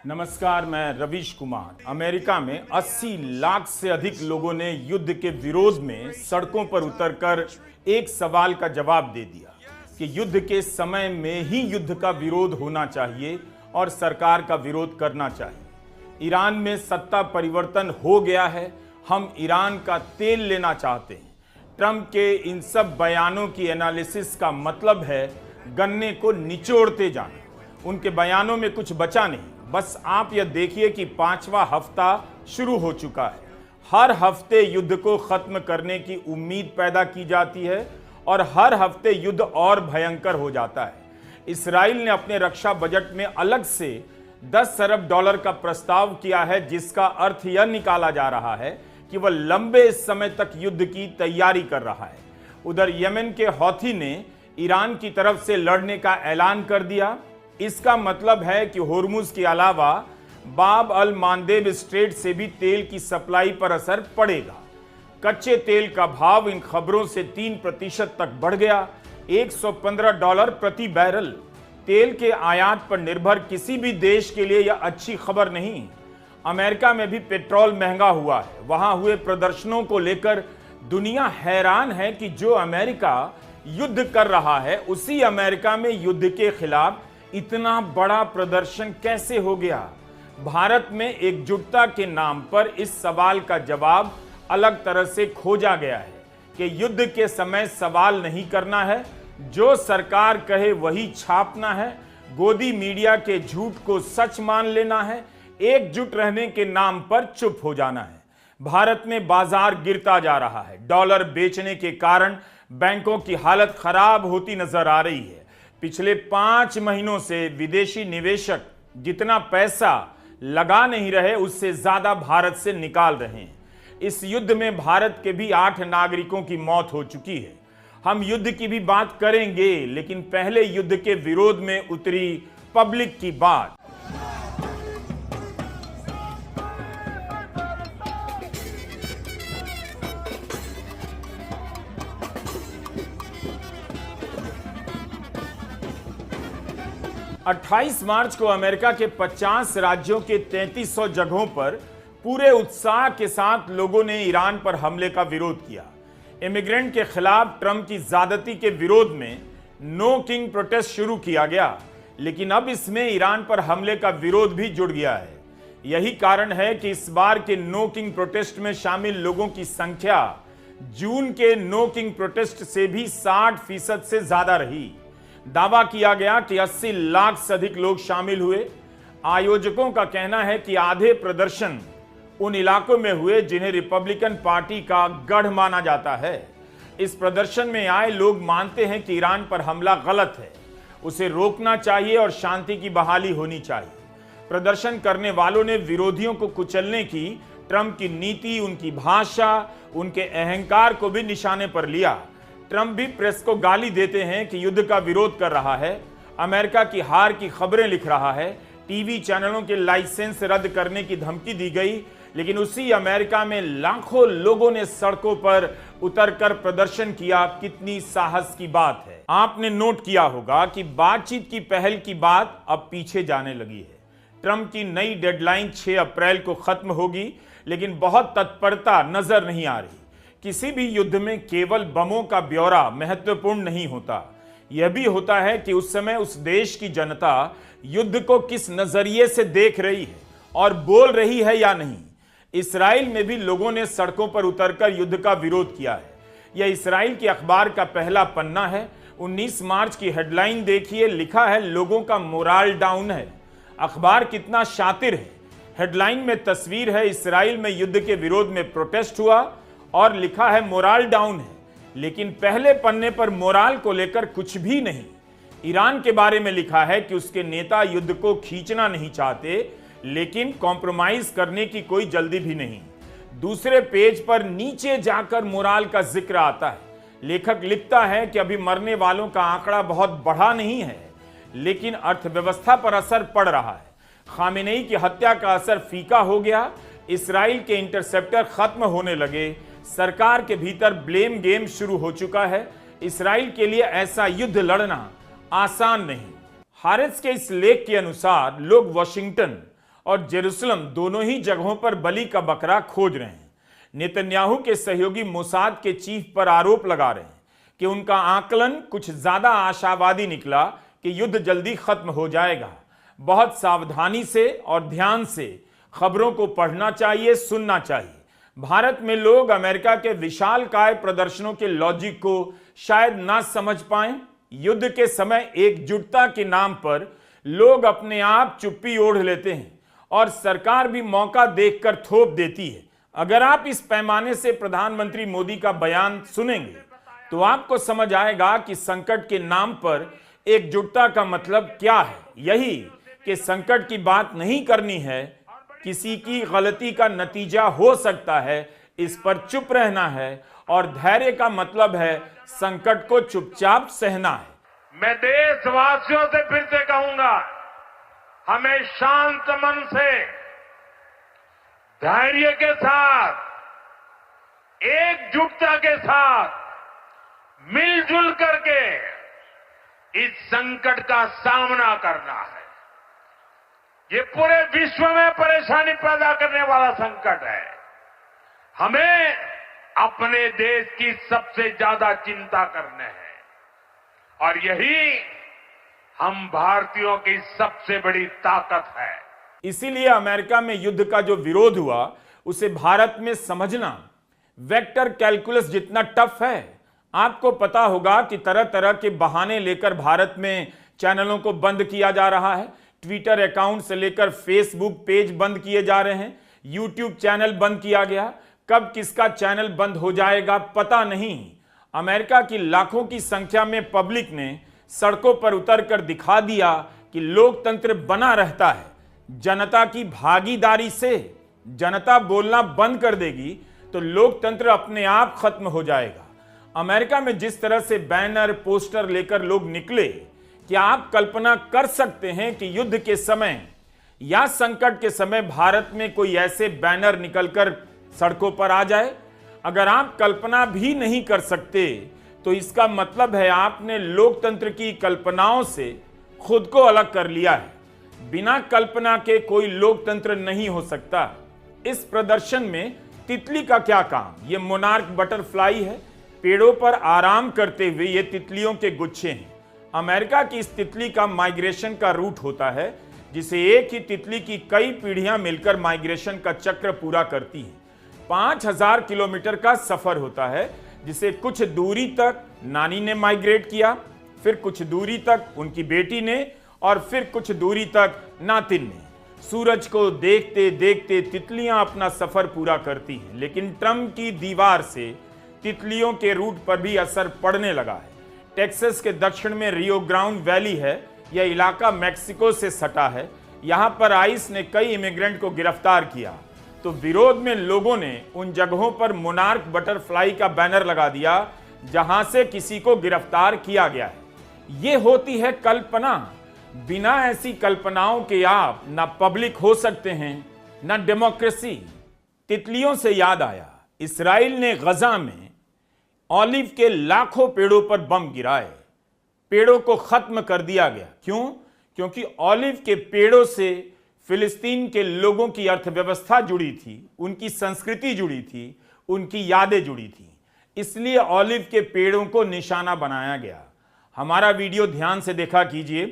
नमस्कार, मैं रवीश कुमार। अमेरिका में 80 लाख से अधिक लोगों ने युद्ध के विरोध में सड़कों पर उतरकर एक सवाल का जवाब दे दिया कि युद्ध के समय में ही युद्ध का विरोध होना चाहिए और सरकार का विरोध करना चाहिए। ईरान में सत्ता परिवर्तन हो गया है, हम ईरान का तेल लेना चाहते हैं। ट्रंप के इन सब बयानों की एनालिसिस का मतलब है गन्ने को निचोड़ते जाना। उनके बयानों में कुछ बचा नहीं। बस आप यह देखिए कि 5वां हफ्ता शुरू हो चुका है। हर हफ्ते युद्ध को खत्म करने की उम्मीद पैदा की जाती है और हर हफ्ते युद्ध और भयंकर हो जाता है। इस्राइल ने अपने रक्षा बजट में अलग से 10 अरब डॉलर का प्रस्ताव किया है, जिसका अर्थ यह निकाला जा रहा है कि वह लंबे समय तक युद्ध की तैयारी कर रहा है। उधर यमन के हौथी ने ईरान की तरफ से लड़ने का ऐलान कर दिया। इसका मतलब है कि होर्मुज के अलावा बाब अल मांदेब स्ट्रेट से भी तेल की सप्लाई पर असर पड़ेगा। कच्चे तेल का भाव इन खबरों से 3% तक बढ़ गया, $115 प्रति बैरल। तेल के आयात पर निर्भर किसी भी देश के लिए यह अच्छी खबर नहीं। अमेरिका में भी पेट्रोल महंगा हुआ है। वहां हुए प्रदर्शनों को लेकर दुनिया हैरान है कि जो अमेरिका युद्ध कर रहा है, उसी अमेरिका में युद्ध के खिलाफ इतना बड़ा प्रदर्शन कैसे हो गया। भारत में एकजुटता के नाम पर इस सवाल का जवाब अलग तरह से खोजा गया है कि युद्ध के समय सवाल नहीं करना है, जो सरकार कहे वही छापना है, गोदी मीडिया के झूठ को सच मान लेना है, एकजुट रहने के नाम पर चुप हो जाना है। भारत में बाजार गिरता जा रहा है। डॉलर बेचने के कारण बैंकों की हालत खराब होती नजर आ रही है। पिछले 5 महीनों से विदेशी निवेशक जितना पैसा लगा नहीं रहे, उससे ज्यादा भारत से निकाल रहे हैं। इस युद्ध में भारत के भी 8 नागरिकों की मौत हो चुकी है। हम युद्ध की भी बात करेंगे, लेकिन पहले युद्ध के विरोध में उतरी पब्लिक की बात। अट्ठाईस मार्च को अमेरिका के 50 राज्यों के 3300 जगहों पर पूरे उत्साह के साथ लोगों ने ईरान पर हमले का विरोध किया। इमिग्रेंट के खिलाफ ट्रंप की ज्यादती के विरोध में नो किंग प्रोटेस्ट शुरू किया गया, लेकिन अब इसमें ईरान पर हमले का विरोध भी जुड़ गया है। यही कारण है कि इस बार के नो किंग प्रोटेस्ट में शामिल लोगों की संख्या जून के नो किंग प्रोटेस्ट से भी 60% से ज्यादा रही। दावा किया गया कि 80 लाख से अधिक लोग शामिल हुए। आयोजकों का कहना है कि आधे प्रदर्शन उन इलाकों में हुए जिन्हें रिपब्लिकन पार्टी का गढ़ माना जाता है। इस प्रदर्शन में आए लोग मानते हैं कि ईरान पर हमला गलत है, उसे रोकना चाहिए और शांति की बहाली होनी चाहिए। प्रदर्शन करने वालों ने विरोधियों को कुचलने की ट्रंप की नीति, उनकी भाषा, उनके अहंकार को भी निशाने पर लिया। ट्रंप भी प्रेस को गाली देते हैं कि युद्ध का विरोध कर रहा है, अमेरिका की हार की खबरें लिख रहा है, टीवी चैनलों के लाइसेंस रद्द करने की धमकी दी गई। लेकिन उसी अमेरिका में लाखों लोगों ने सड़कों पर उतरकर प्रदर्शन किया। कितनी साहस की बात है। आपने नोट किया होगा कि बातचीत की पहल की बात अब पीछे जाने लगी है। ट्रंप की नई डेडलाइन 6 अप्रैल को खत्म होगी, लेकिन बहुत तत्परता नजर नहीं आ रही। किसी भी युद्ध में केवल बमों का ब्यौरा महत्वपूर्ण नहीं होता, यह भी होता है कि उस समय उस देश की जनता युद्ध को किस नजरिए से देख रही है और बोल रही है या नहीं। इस्राइल में भी लोगों ने सड़कों पर उतरकर युद्ध का विरोध किया है। यह इस्राइल के अखबार का पहला पन्ना है। 19 मार्च की हेडलाइन देखिए, लिखा है लोगों का मोराल डाउन है। अखबार कितना शातिर है। हेडलाइन में तस्वीर है इस्राइल में युद्ध के विरोध में प्रोटेस्ट हुआ और लिखा है मोराल डाउन है, लेकिन पहले पन्ने पर मोराल को लेकर कुछ भी नहीं। ईरान के बारे में लिखा है कि उसके नेता युद्ध को खींचना नहीं चाहते, लेकिन कॉम्प्रोमाइज करने की कोई जल्दी भी नहीं। दूसरे पेज पर नीचे जाकर मोराल का जिक्र आता है। लेखक लिखता है कि अभी मरने वालों का आंकड़ा बहुत बढ़ा नहीं है, लेकिन अर्थव्यवस्था पर असर पड़ रहा है। खामेनेई की हत्या का असर फीका हो गया। इस्राइल के इंटरसेप्टर खत्म होने लगे। सरकार के भीतर ब्लेम गेम शुरू हो चुका है। इस्राइल के लिए ऐसा युद्ध लड़ना आसान नहीं। हारिस के इस लेख के अनुसार लोग वाशिंगटन और जेरूसलम दोनों ही जगहों पर बलि का बकरा खोज रहे हैं। नेतन्याहू के सहयोगी मोसाद के चीफ पर आरोप लगा रहे हैं कि उनका आकलन कुछ ज्यादा आशावादी निकला कि युद्ध जल्दी खत्म हो जाएगा। बहुत सावधानी से और ध्यान से खबरों को पढ़ना चाहिए, सुनना चाहिए। भारत में लोग अमेरिका के विशालकाय प्रदर्शनों के लॉजिक को शायद ना समझ पाएं। युद्ध के समय एकजुटता के नाम पर लोग अपने आप चुप्पी ओढ़ लेते हैं और सरकार भी मौका देखकर थोप देती है। अगर आप इस पैमाने से प्रधानमंत्री मोदी का बयान सुनेंगे तो आपको समझ आएगा कि संकट के नाम पर एकजुटता का मतलब क्या है। यही कि संकट की बात नहीं करनी है, किसी की गलती का नतीजा हो सकता है, इस पर चुप रहना है, और धैर्य का मतलब है संकट को चुपचाप सहना है। मैं देशवासियों से फिर से कहूंगा, हमें शांत मन से, धैर्य के साथ, एकजुटता के साथ, मिलजुल करके इस संकट का सामना करना है। ये पूरे विश्व में परेशानी पैदा करने वाला संकट है। हमें अपने देश की सबसे ज्यादा चिंता करने है, और यही हम भारतीयों की सबसे बड़ी ताकत है। इसीलिए अमेरिका में युद्ध का जो विरोध हुआ उसे भारत में समझना वेक्टर कैलकुलस जितना टफ है। आपको पता होगा कि तरह तरह के बहाने लेकर भारत में चैनलों को बंद किया जा रहा है। ट्विटर अकाउंट से लेकर फेसबुक पेज बंद किए जा रहे हैं, यूट्यूब चैनल बंद किया गया। कब किसका चैनल बंद हो जाएगा पता नहीं। अमेरिका की लाखों की संख्या में पब्लिक ने सड़कों पर उतरकर दिखा दिया कि लोकतंत्र बना रहता है जनता की भागीदारी से। जनता बोलना बंद कर देगी तो लोकतंत्र अपने आप खत्म हो जाएगा। अमेरिका में जिस तरह से बैनर पोस्टर लेकर लोग निकले, क्या आप कल्पना कर सकते हैं कि युद्ध के समय या संकट के समय भारत में कोई ऐसे बैनर निकलकर सड़कों पर आ जाए? अगर आप कल्पना भी नहीं कर सकते तो इसका मतलब है आपने लोकतंत्र की कल्पनाओं से खुद को अलग कर लिया है। बिना कल्पना के कोई लोकतंत्र नहीं हो सकता। इस प्रदर्शन में तितली का क्या काम? ये मोनार्क बटरफ्लाई है। पेड़ों पर आराम करते हुए ये तितलियों के गुच्छे हैं। अमेरिका की इस तितली का माइग्रेशन का रूट होता है, जिसे एक ही तितली की कई पीढ़ियां मिलकर माइग्रेशन का चक्र पूरा करती हैं। 5000 किलोमीटर का सफर होता है, जिसे कुछ दूरी तक नानी ने माइग्रेट किया, फिर कुछ दूरी तक उनकी बेटी ने, और फिर कुछ दूरी तक नातिन ने। सूरज को देखते देखते तितलियां अपना सफर पूरा करती हैं, लेकिन ट्रम्प की दीवार से तितलियों के रूट पर भी असर पड़ने लगा है। टेक्सास के दक्षिण में रियो ग्राउंड वैली है। यह इलाका मेक्सिको से सटा है। यहां पर आइस ने कई इमिग्रेंट को गिरफ्तार किया, तो विरोध में लोगों ने उन जगहों पर मोनार्क बटरफ्लाई का बैनर लगा दिया जहां से किसी को गिरफ्तार किया गया है। यह होती है कल्पना। बिना ऐसी कल्पनाओं के आप ना पब्लिक हो सकते हैं ना डेमोक्रेसी। तितलियों से याद आया, इसराइल ने गजा में ऑलिव के लाखों पेड़ों पर बम गिराए। पेड़ों को खत्म कर दिया गया। क्यों? क्योंकि ऑलिव के पेड़ों से फिलिस्तीन के लोगों की अर्थव्यवस्था जुड़ी थी, उनकी संस्कृति जुड़ी थी, उनकी यादें जुड़ी थी। इसलिए ऑलिव के पेड़ों को निशाना बनाया गया। हमारा वीडियो ध्यान से देखा कीजिए।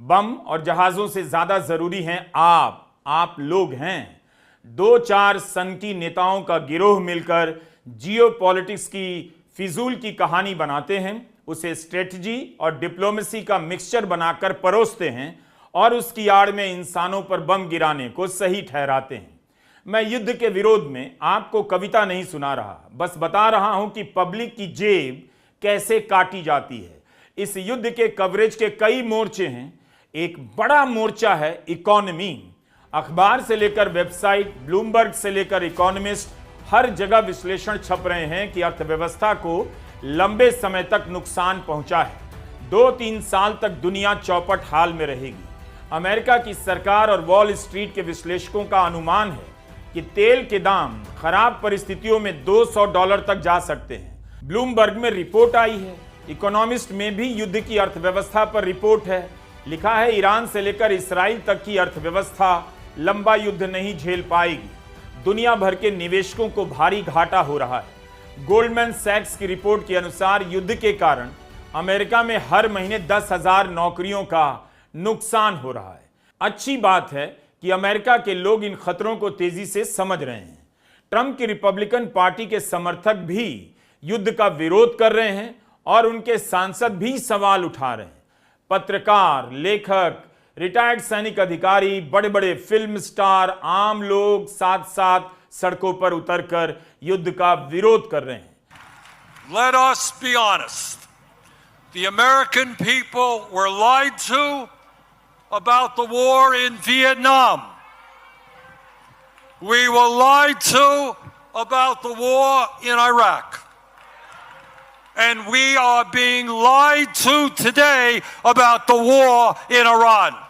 बम और जहाजों से ज्यादा जरूरी हैं आप लोग हैं। 2-4 सनकी नेताओं का गिरोह मिलकर जियोपॉलिटिक्स की फिजूल की कहानी बनाते हैं, उसे स्ट्रेटजी और डिप्लोमेसी का मिक्सचर बनाकर परोसते हैं और उसकी आड़ में इंसानों पर बम गिराने को सही ठहराते हैं। मैं युद्ध के विरोध में आपको कविता नहीं सुना रहा, बस बता रहा हूं कि पब्लिक की जेब कैसे काटी जाती है। इस युद्ध के कवरेज के कई मोर्चे हैं। एक बड़ा मोर्चा है इकोनॉमी। अखबार से लेकर वेबसाइट, ब्लूमबर्ग से लेकर इकोनॉमिस्ट, हर जगह विश्लेषण छप रहे हैं कि अर्थव्यवस्था को लंबे समय तक नुकसान पहुंचा है। 2-3 साल तक दुनिया चौपट हाल में रहेगी। अमेरिका की सरकार और वॉल स्ट्रीट के विश्लेषकों का अनुमान है कि तेल के दाम खराब परिस्थितियों में $200 तक जा सकते हैं। ब्लूमबर्ग में रिपोर्ट आई है, इकोनॉमिस्ट में भी युद्ध की अर्थव्यवस्था पर रिपोर्ट है। लिखा है ईरान से लेकर इसराइल तक की अर्थव्यवस्था लंबा युद्ध नहीं झेल पाएगी। दुनिया भर के निवेशकों को भारी घाटा हो रहा है। गोल्डमैन सैक्स की रिपोर्ट के अनुसार युद्ध के कारण अमेरिका में हर महीने 10,000 नौकरियों का नुकसान हो रहा है। अच्छी बात है कि अमेरिका के लोग इन खतरों को तेजी से समझ रहे हैं। ट्रंप की रिपब्लिकन पार्टी के समर्थक भी युद्ध का विरोध कर रहे हैं और उनके सांसद भी सवाल उठा रहे हैं। पत्रकार, लेखक, रिटायर्ड सैनिक अधिकारी, बड़े बड़े फिल्म स्टार, आम लोग साथ साथ सड़कों पर उतरकर युद्ध का विरोध कर रहे हैं। Let us be honest. The American people were lied to about the war in Vietnam. We were lied to about the war in Iraq. And we are being lied to today about the war in Iran.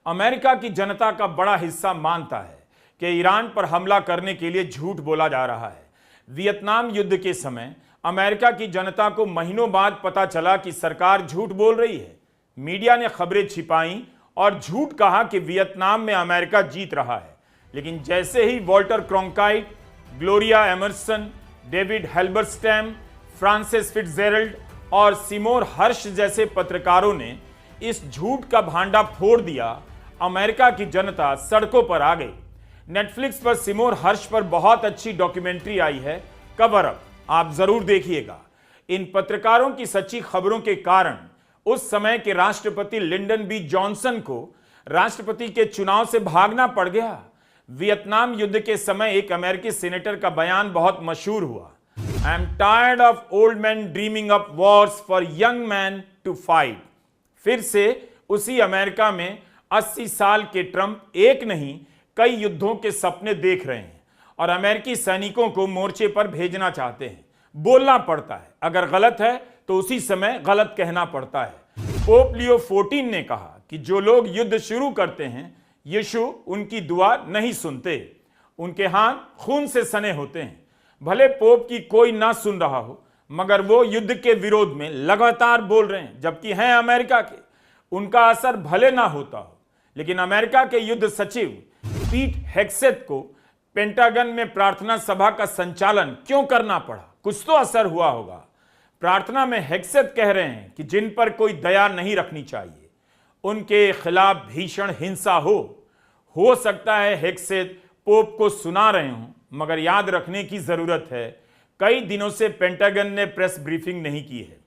America की जनता का बड़ा हिस्सा मानता है कि Iran पर हमला करने के लिए झूठ बोला जा रहा है। वियतनाम युद्ध के समय अमेरिका की जनता को महीनों बाद पता चला कि सरकार झूठ बोल रही है। मीडिया ने खबरें छिपाई और झूठ कहा कि वियतनाम में अमेरिका जीत रहा है। लेकिन जैसे ही Walter Cronkite, Gloria Emerson, David Halberstam, Francis Fitzgerald और सिमोर हर्ष जैसे पत्रकारों ने इस झूठ का भांडा फोड़ दिया, अमेरिका की जनता सड़कों पर आ गई। नेटफ्लिक्स पर सिमोर हर्ष पर बहुत अच्छी डॉक्यूमेंट्री आई है, कवर अप, आप जरूर देखिएगा। इन पत्रकारों की सच्ची खबरों के कारण उस समय के राष्ट्रपति लिंडन बी जॉनसन को राष्ट्रपति के चुनाव से भागना पड़ गया। वियतनाम युद्ध के समय एक अमेरिकी सीनेटर का बयान बहुत मशहूर हुआ, I am tired of old man dreaming up wars for young man to fight. फिर से उसी अमेरिका में 80 साल के ट्रंप एक नहीं कई युद्धों के सपने देख रहे हैं और अमेरिकी सैनिकों को मोर्चे पर भेजना चाहते हैं। बोलना पड़ता है, अगर गलत है तो उसी समय गलत कहना पड़ता है। पोप लियो 14 ने कहा कि जो लोग युद्ध शुरू करते हैं, यीशु उनकी दुआ नहीं सुनते, उनके हाथ खून से सने होते हैं। भले पोप की कोई ना सुन रहा हो, मगर वो युद्ध के विरोध में लगातार बोल रहे हैं, जबकि हैं अमेरिका के। उनका असर भले ना होता हो, लेकिन अमेरिका के युद्ध सचिव पीट हेग्सेथ को पेंटागन में प्रार्थना सभा का संचालन क्यों करना पड़ा? कुछ तो असर हुआ होगा। प्रार्थना में हेग्सेथ कह रहे हैं कि जिन पर कोई दया नहीं रखनी चाहिए, उनके खिलाफ भीषण हिंसा हो सकता है हेग्सेथ पोप को सुना रहे हों, मगर याद रखने की जरूरत है, कई दिनों से पेंटागन ने प्रेस ब्रीफिंग नहीं की है।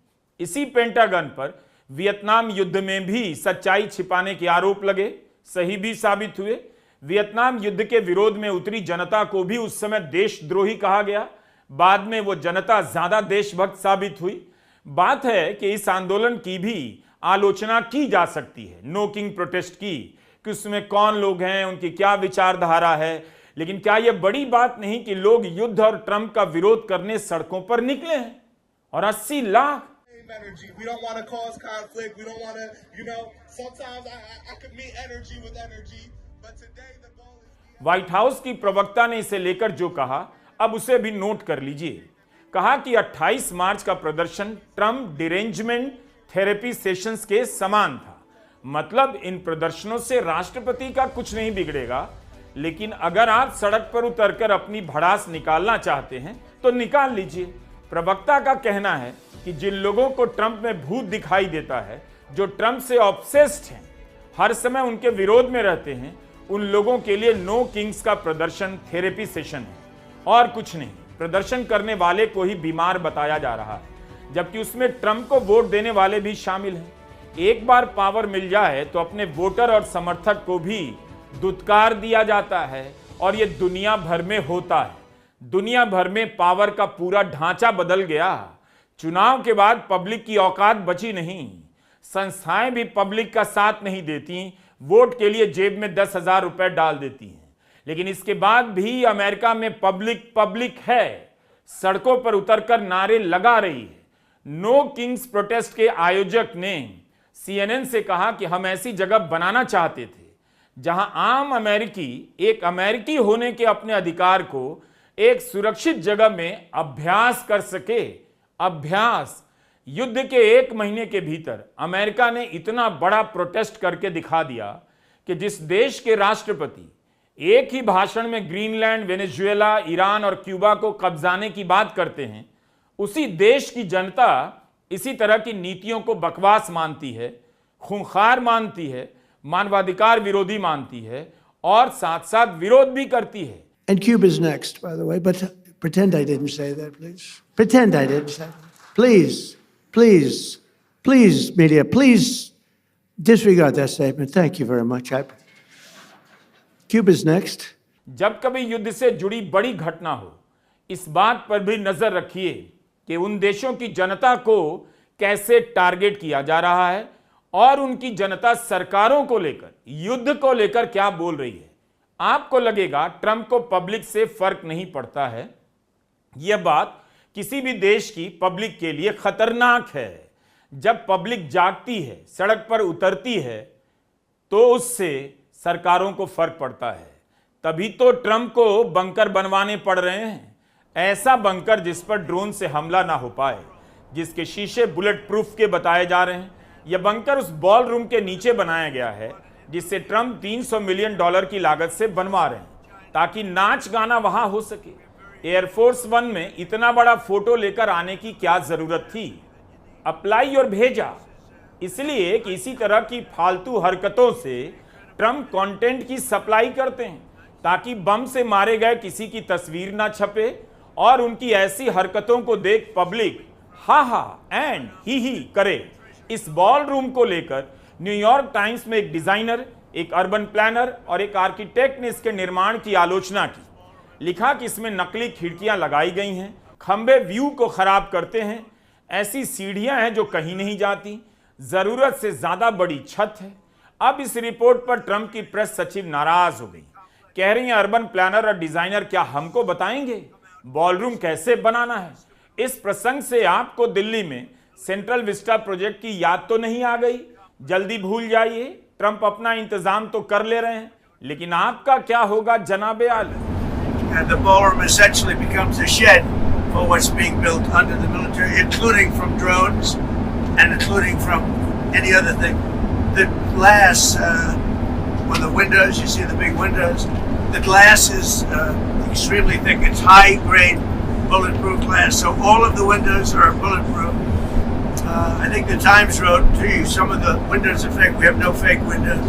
इसी पेंटागन पर वियतनाम युद्ध में भी सच्चाई छिपाने के आरोप लगे, सही भी साबित हुए। वियतनाम युद्ध के विरोध में उतरी जनता को भी उस समय देशद्रोही कहा गया। बाद में वो जनता ज्यादा देशभक्त साबित हुई। बात है कि इस आंदोलन की भी आलोचना की जा सकती है, नो किंग प्रोटेस्ट की, कि उसमें कौन लोग हैं, उनकी क्या विचारधारा है। लेकिन क्या यह बड़ी बात नहीं कि लोग युद्ध और ट्रंप का विरोध करने सड़कों पर निकले हैं और 80 lakh. Energy. We don't want to cause conflict. We don't want to, sometimes I could meet energy with energy, but today the goal is... white house की प्रवक्ता ने इसे लेकर जो कहा, अब उसे भी नोट कर लीजिए। कहा कि 28 मार्च का प्रदर्शन ट्रंप डिरेंजमेंट थेरेपी सेशंस के समान था। मतलब इन प्रदर्शनों से राष्ट्रपति का कुछ नहीं बिगड़ेगा, लेकिन अगर आप सड़क पर उतरकर अपनी भड़ास निकालना चाहते हैं तो निकाल लीजिए। प्रवक्ता का कहना है कि जिन लोगों को ट्रंप में भूत दिखाई देता है, जो ट्रंप से ऑब्सेस्ड हैं, हर समय उनके विरोध में रहते हैं, उन लोगों के लिए नो किंग्स का प्रदर्शन थेरेपी सेशन है और कुछ नहीं। प्रदर्शन करने वाले को ही बीमार बताया जा रहा है, जबकि उसमें ट्रंप को वोट देने वाले भी शामिल हैं। एक बार पावर मिल जाए तो अपने वोटर और समर्थक को भी दुत्कार दिया जाता है और यह दुनिया भर में होता है। दुनिया भर में पावर का पूरा ढांचा बदल गया। चुनाव के बाद पब्लिक की औकात बची नहीं, संस्थाएं भी पब्लिक का साथ नहीं देती, वोट के लिए जेब में 10,000 रुपए डाल देती हैं। लेकिन इसके बाद भी अमेरिका में पब्लिक है, सड़कों पर उतरकर नारे लगा रही है। नो किंग्स प्रोटेस्ट के आयोजक ने CNN से कहा कि हम ऐसी जगह बनाना चाहते थे जहां आम अमेरिकी एक अमेरिकी होने के अपने अधिकार को एक सुरक्षित जगह में अभ्यास कर सके। अभ्यास। युद्ध के 1 महीने के भीतर अमेरिका ने इतना बड़ा प्रोटेस्ट करके दिखा दिया कि जिस देश के राष्ट्रपति एक ही भाषण में ग्रीनलैंड, वेनेजुएला, ईरान और क्यूबा को कब्जाने की बात करते हैं, उसी देश की जनता इसी तरह की नीतियों को बकवास मानती है, खूंखार मानती है, मानवाधिकार विरोधी मानती है और साथ साथ विरोध भी करती है। And Cuba's next, by the way, but pretend I didn't say that, please. Pretend I didn't say that. Please, please, please, media, please disregard that statement. Thank you very much. Cuba's next. जब कभी युद्ध से जुड़ी बड़ी घटना हो, इस बात पर भी नजर रखिए कि उन देशों की जनता को कैसे टारगेट किया जा रहा है और उनकी जनता सरकारों को लेकर, युद्ध को लेकर क्या बोल रही है। आपको लगेगा ट्रंप को पब्लिक से फर्क नहीं पड़ता है। यह बात किसी भी देश की पब्लिक के लिए खतरनाक है। जब पब्लिक जागती है, सड़क पर उतरती है, तो उससे सरकारों को फर्क पड़ता है। तभी तो ट्रंप को बंकर बनवाने पड़ रहे हैं, ऐसा बंकर जिस पर ड्रोन से हमला ना हो पाए, जिसके शीशे बुलेट प्रूफ के बताए जा रहे हैं। यह बंकर उस बॉल रूम के नीचे बनाया गया है जिससे ट्रंप $300 मिलियन की लागत से बनवा रहे हैं, ताकि नाच गाना वहां हो सके। एयरफोर्स वन में इतना बड़ा फोटो लेकर आने की क्या जरूरत थी? अप्लाई और भेजा, इसलिए कि इसी तरह की फालतू हरकतों से ट्रंप कंटेंट की सप्लाई करते हैं, ताकि बम से मारे गए किसी की तस्वीर ना छपे और उनकी ऐसी हरकतों को देख पब्लिक हा हा एंड ही करे। इस बॉल रूम को लेकर न्यूयॉर्क टाइम्स में एक डिजाइनर, एक अर्बन प्लानर और एक आर्किटेक्ट ने इसके निर्माण की आलोचना की। लिखा कि इसमें नकली खिड़कियां लगाई गई हैं, खंबे व्यू को खराब करते हैं, ऐसी सीढ़ियां हैं जो कहीं नहीं जाती, जरूरत से ज्यादा बड़ी छत है। अब इस रिपोर्ट पर ट्रंप की प्रेस सचिव नाराज हो गई, कह रही हैं अर्बन प्लानर और डिजाइनर क्या हमको बताएंगे बॉलरूम कैसे बनाना है? इस प्रसंग से आपको दिल्ली में सेंट्रल विस्टा प्रोजेक्ट की याद तो नहीं आ गई? जल्दी भूल जाइए, ट्रंप अपना इंतजाम तो कर ले रहे हैं, लेकिन आपका क्या होगा जनाबे आली? And the ballroom essentially becomes a shed for what's being built under the military, including from drones and including from any other thing. The glass, on the windows, you see the big windows, the glass is extremely thick. It's high-grade bulletproof glass, so all of the windows are bulletproof. I think the Times wrote, gee, some of the windows are fake. We have no fake windows.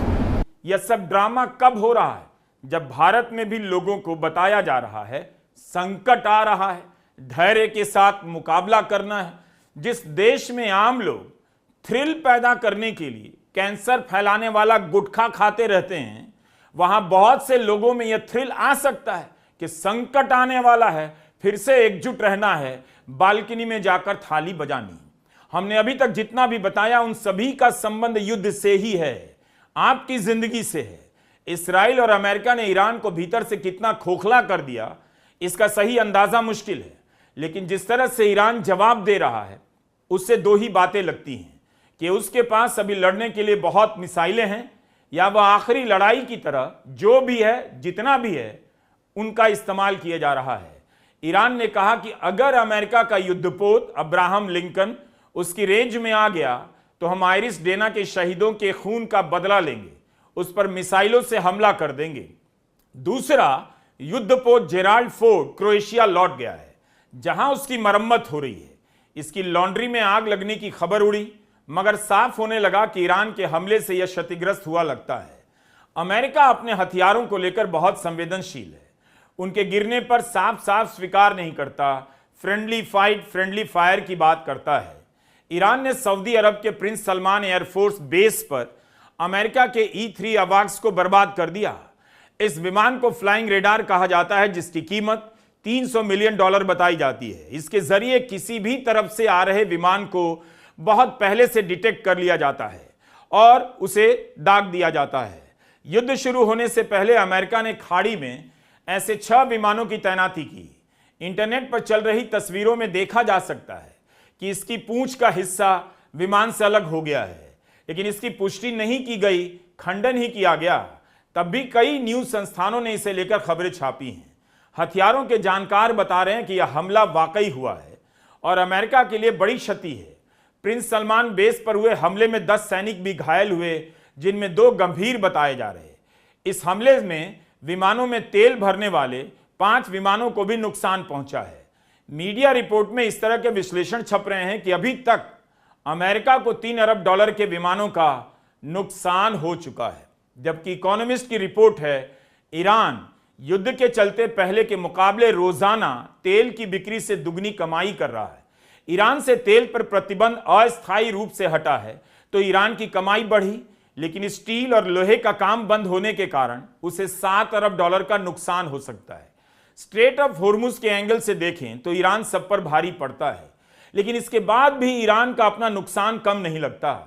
यह सब drama कब हो रहा है? जब भारत में भी लोगों को बताया जा रहा है संकट आ रहा है, धैर्य के साथ मुकाबला करना है। जिस देश में आम लोग थ्रिल पैदा करने के लिए कैंसर फैलाने वाला गुटखा खाते रहते हैं, वहां बहुत से लोगों में यह थ्रिल आ सकता है कि संकट आने वाला है, फिर से एकजुट रहना है, बालकनी में जाकर थाली बजानी। हमने अभी तक जितना भी बताया उन सभी का संबंध युद्ध से ही है, आपकी जिंदगी से है। इस्राइल और अमेरिका ने ईरान को भीतर से कितना खोखला कर दिया, इसका सही अंदाजा मुश्किल है, लेकिन जिस तरह से ईरान जवाब दे रहा है उससे दो ही बातें लगती हैं कि उसके पास अभी लड़ने के लिए बहुत मिसाइलें हैं, या वह आखिरी लड़ाई की तरह जो भी है, जितना भी है, उनका इस्तेमाल किया जा रहा है। ईरान ने कहा कि अगर अमेरिका का युद्धपोत अब्राहम लिंकन उसकी रेंज में आ गया तो हम आयरिस डेना के शहीदों के खून का बदला लेंगे, उस पर मिसाइलों से हमला कर देंगे। दूसरा, युद्धपोत जेराल्ड फोर्ड क्रोएशिया लौट गया है, जहां उसकी मरम्मत हो रही है। इसकी लॉन्ड्री में आग लगने की खबर उड़ी, मगर साफ होने लगा कि ईरान के हमले से यह क्षतिग्रस्त हुआ लगता है। अमेरिका अपने हथियारों को लेकर बहुत संवेदनशील है, उनके गिरने पर साफ साफ स्वीकार नहीं करता, फ्रेंडली फाइट, फ्रेंडली फायर की बात करता है। ईरान ने सऊदी अरब के प्रिंस सलमान एयरफोर्स बेस पर अमेरिका के E-3 अवाक्स को बर्बाद कर दिया। इस विमान को फ्लाइंग रेडार कहा जाता है, जिसकी कीमत $300 मिलियन बताई जाती है। इसके जरिए किसी भी तरफ से आ रहे विमान को बहुत पहले से डिटेक्ट कर लिया जाता है और उसे दाग दिया जाता है। युद्ध शुरू होने से पहले अमेरिका ने खाड़ी में ऐसे 6 विमानों की तैनाती की। इंटरनेट पर चल रही तस्वीरों में देखा जा सकता है कि इसकी पूंछ का हिस्सा विमान से अलग हो गया है, लेकिन इसकी पुष्टि नहीं की गई, खंडन ही किया गया। तब भी कई न्यूज संस्थानों ने इसे लेकर खबरें छापी हैं। हथियारों के जानकार बता रहे हैं कि यह हमला वाकई हुआ है और अमेरिका के लिए बड़ी क्षति है। प्रिंस सलमान बेस पर हुए हमले में 10 सैनिक भी घायल हुए, जिनमें 2 गंभीर बताए जा रहे। इस हमले में विमानों में तेल भरने वाले 5 विमानों को भी नुकसान पहुंचा है। मीडिया रिपोर्ट में इस तरह के विश्लेषण छप रहे हैं कि अभी तक अमेरिका को $3 अरब के विमानों का नुकसान हो चुका है, जबकि इकोनॉमिस्ट की रिपोर्ट है ईरान युद्ध के चलते पहले के मुकाबले रोजाना तेल की बिक्री से दुगनी कमाई कर रहा है। ईरान से तेल पर प्रतिबंध अस्थायी रूप से हटा है तो ईरान की कमाई बढ़ी, लेकिन स्टील और लोहे का काम बंद होने के कारण उसे $7 अरब का नुकसान हो सकता है। स्ट्रेट ऑफ होर्मुज के एंगल से देखें तो ईरान सब पर भारी पड़ता है, लेकिन इसके बाद भी ईरान का अपना नुकसान कम नहीं लगता।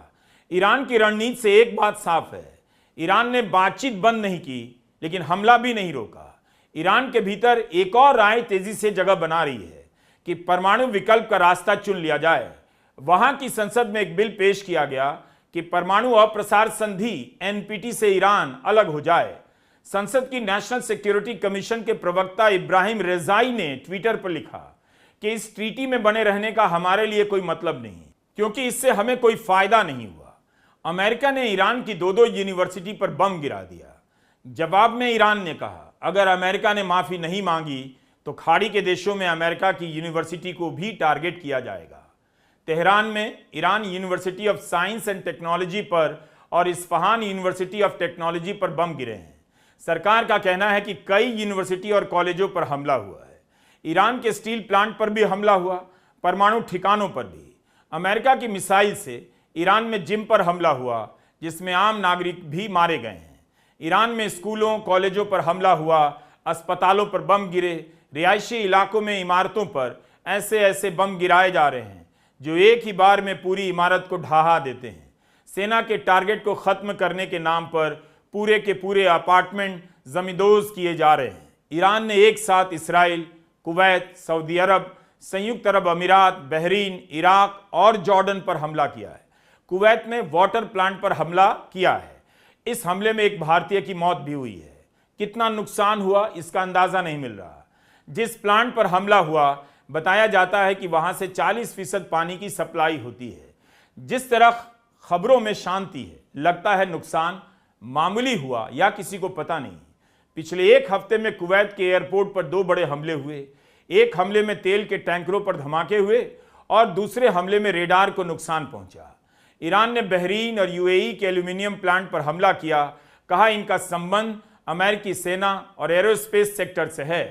ईरान की रणनीति से एक बात साफ है, ईरान ने बातचीत बंद नहीं की लेकिन हमला भी नहीं रोका। ईरान के भीतर एक और राय तेजी से जगह बना रही है कि परमाणु विकल्प का रास्ता चुन लिया जाए। वहां की संसद में एक बिल पेश किया गया कि परमाणु अप्रसार संधि एनपीटी से ईरान अलग हो जाए। संसद की नेशनल सिक्योरिटी कमीशन के प्रवक्ता इब्राहिम रेजाई ने ट्विटर पर लिखा कि इस ट्रीटी में बने रहने का हमारे लिए कोई मतलब नहीं, क्योंकि इससे हमें कोई फायदा नहीं हुआ। अमेरिका ने ईरान की 2 यूनिवर्सिटी पर बम गिरा दिया। जवाब में ईरान ने कहा अगर अमेरिका ने माफी नहीं मांगी तो खाड़ी के देशों में अमेरिका की यूनिवर्सिटी को भी टारगेट किया जाएगा। तेहरान में Iran university of science and technology पर और इस्फहान यूनिवर्सिटी ऑफ टेक्नोलॉजी पर बम गिरे हैं। सरकार का कहना है कि कई यूनिवर्सिटी और कॉलेजों पर हमला हुआ है। ईरान के स्टील प्लांट पर भी हमला हुआ, परमाणु ठिकानों पर भी। अमेरिका की मिसाइल से ईरान में जिम पर हमला हुआ, जिसमें आम नागरिक भी मारे गए हैं। ईरान में स्कूलों कॉलेजों पर हमला हुआ, अस्पतालों पर बम गिरे, रिहायशी इलाकों में इमारतों पर ऐसे बम गिराए जा रहे हैं जो एक ही बार में पूरी इमारत को ढहा देते हैं। सेना के टारगेट को खत्म करने के नाम पर पूरे के पूरे अपार्टमेंट जमींदोज किए जा रहे हैं। ईरान ने एक साथ इसराइल, कुवैत, सऊदी अरब, संयुक्त अरब अमीरात, बहरीन, इराक और जॉर्डन पर हमला किया है। कुवैत में वाटर प्लांट पर हमला किया है। इस हमले में एक भारतीय की मौत भी हुई है। कितना नुकसान हुआ इसका अंदाजा नहीं मिल रहा। जिस प्लांट पर हमला हुआ बताया जाता है कि वहां से 40% पानी की सप्लाई होती है। जिस तरह खबरों में शांति है, लगता है नुकसान मामूली हुआ या किसी को पता नहीं। पिछले एक हफ्ते में कुवैत के एयरपोर्ट पर 2 बड़े हमले हुए। एक हमले में तेल के टैंकरों पर धमाके हुए और दूसरे हमले में रेडार को नुकसान पहुंचा। ईरान ने बहरीन और यूएई के एल्यूमिनियम प्लांट पर हमला किया। कहा इनका संबंध अमेरिकी सेना और एरोस्पेस सेक्टर से है।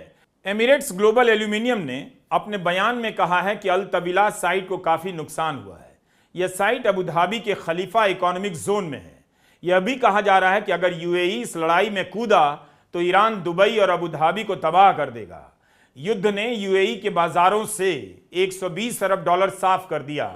एमिरेट्स ग्लोबल एल्यूमिनियम ने अपने बयान में कहा है कि अल तवीला साइट को काफी नुकसान हुआ है। यह साइट अबू धाबी के खलीफा इकोनॉमिक जोन में है। यह भी कहा जा रहा है कि अगर यूएई इस लड़ाई में कूदा तो ईरान दुबई और अबू धाबी को तबाह कर देगा। युद्ध ने यूएई के बाजारों से $120 अरब साफ कर दिया,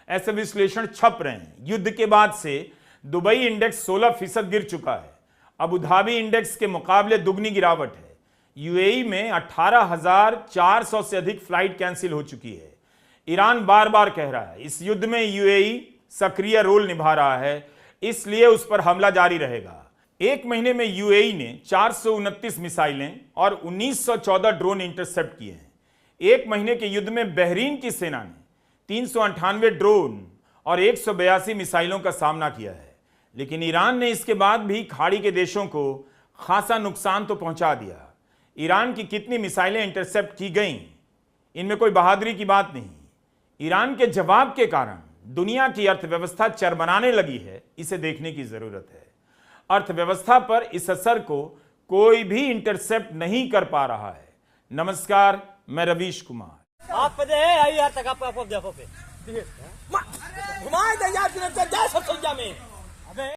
ऐसे विश्लेषण छप रहे हैं। युद्ध के बाद से दुबई इंडेक्स 16% गिर चुका है। अबू धाबी इंडेक्स के मुकाबले दुगनी गिरावट है। यूएई में 18,400 से अधिक फ्लाइट कैंसिल हो चुकी है। ईरान बार बार कह रहा है इस युद्ध में यूएई सक्रिय रोल निभा रहा है, इसलिए उस पर हमला जारी रहेगा। एक महीने में यूएई ने 429 मिसाइलें और 1914 ड्रोन इंटरसेप्ट किए हैं। एक महीने के युद्ध में बहरीन की सेना ने 398 ड्रोन और 182 मिसाइलों का सामना किया है, लेकिन ईरान ने इसके बाद भी खाड़ी के देशों को खासा नुकसान तो पहुंचा दिया। ईरान की कितनी मिसाइलें इंटरसेप्ट की गईं, इनमें कोई बहादुरी की बात नहीं। ईरान के जवाब के कारण दुनिया की अर्थव्यवस्था चरमराने लगी है, इसे देखने की जरूरत है। अर्थव्यवस्था पर इस असर को कोई भी इंटरसेप्ट नहीं कर पा रहा है। नमस्कार, मैं रवीश कुमार। आप पे आई यार तक आप देखो पे घुमाए दे यार, सब में